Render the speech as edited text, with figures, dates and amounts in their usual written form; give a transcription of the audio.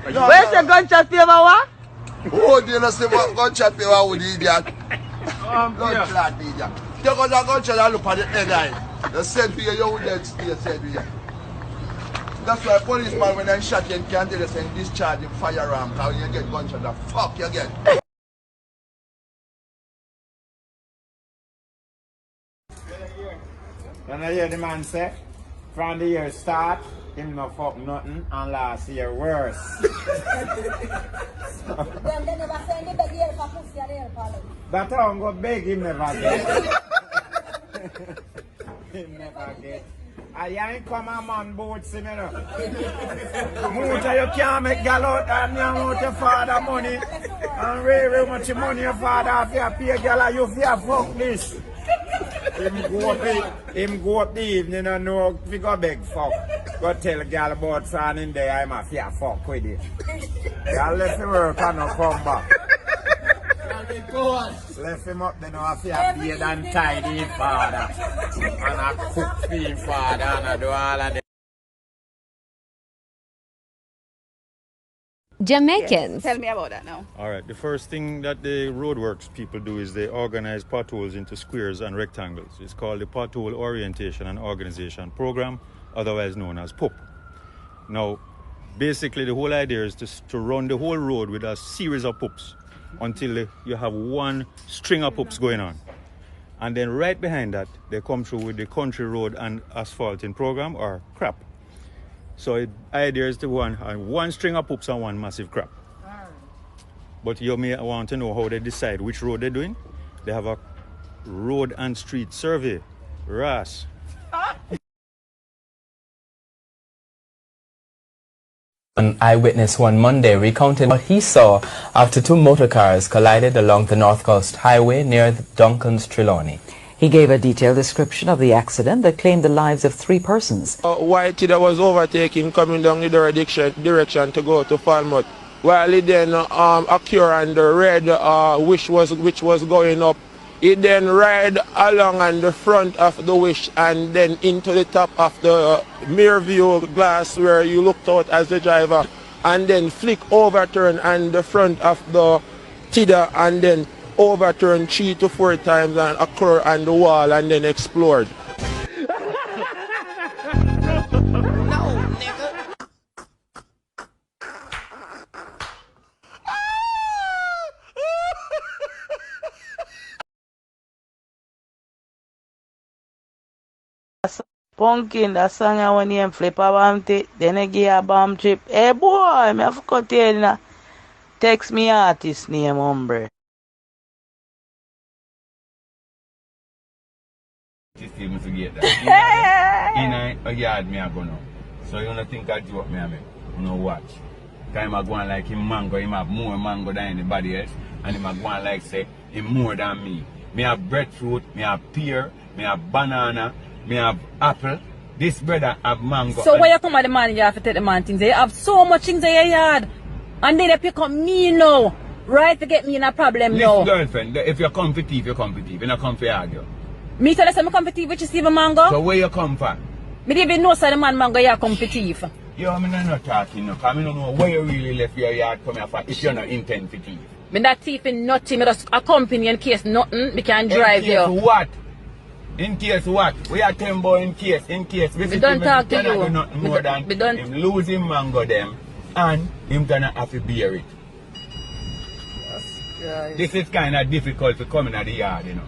Where's the gunshot fever, what? Oh, do you know say what gunshot fever with the idiot? Gunshot idiot. Take out that gunshot and look at the head eye. The said for you would then stay said for you. That's why policeman when they shot you can't tell you saying discharge the firearm because when you get gunshot, the fuck you get. When I hear the man say, from the year start, him no fuck nothing, and last year worse. Then they never send the beg here for pussy and here for That how go beg him never get. Him never get. I ain't come a man boat, see me no. Mucha you can't make gal out and you want your father money. And really much money your father have to pay gal and you fear fuck this. Him go up the evening and know if you go beg fuck. Go tell a gal about son in there, I'm a fear fuck with it. Gal left him work and no come back. Left him up then I fear beard and tidy his father. And I cook for his father and I do all of them. Jamaicans. Yes. Tell me about that now. All right, the first thing that the roadworks people do is they organize potholes into squares and rectangles. It's called the Pothole Orientation and Organization Program, otherwise known as POP. Now, basically the whole idea is to run the whole road with a series of POPs until you have one string of POPs going on. And then right behind that, they come through with the Country Road and Asphalting Program, or CRAP. So the idea is to go on one string of POPs and one massive crap. But you may want to know how they decide which road they're doing. They have a road and street survey, RAS. An eyewitness one Monday recounted what he saw after two motor cars collided along the North Coast Highway near Duncan's Trelawney. He gave a detailed description of the accident that claimed the lives of 3 persons. Whitey that was overtaking coming down the direction to go to Falmouth. While he then occurred on the red which was going up. He then ride along on the front of the wish and then into the top of the mirror view glass where you looked out as the driver, and then flick overturn on the front of the TIDA and then overturned 3 to 4 times and occur on the wall and then explored. Pumpkin, that song I want him flip a bomb then I give a bomb trip. Hey boy, me have to tell you now. Text me artist name, hombre. System to get that. In a yard me I go now. So you don't think I joke me I make. You know watch. Time I go on like him mango, him have more mango than anybody else. And him I go on like say him more than me. Me have breadfruit, me have pear, me have banana, me have apple. This brother have mango. So where you come at the man, you have to take the man things. You have so much things in your yard. And then they pick up me now. Right to get me in a problem now. Listen, girlfriend, if you come for thief, you come for thief. You don't come for argue. Me tell you I'm come for thief, which is even mango. So where you come from? Me didn't even know so the man mango you come for thief. Yo, I'm not talking no, because I don't know where you really left your yard come here for if you're not intent for thief. Me not thieving nothing, me just accompany in case nothing, me can drive you. In case what? In case what? We are 10 boy in case. We don't talk to you. Do nothing more than him losing mango them and him gonna have to bear it. This is kind of difficult to come in the yard, you know.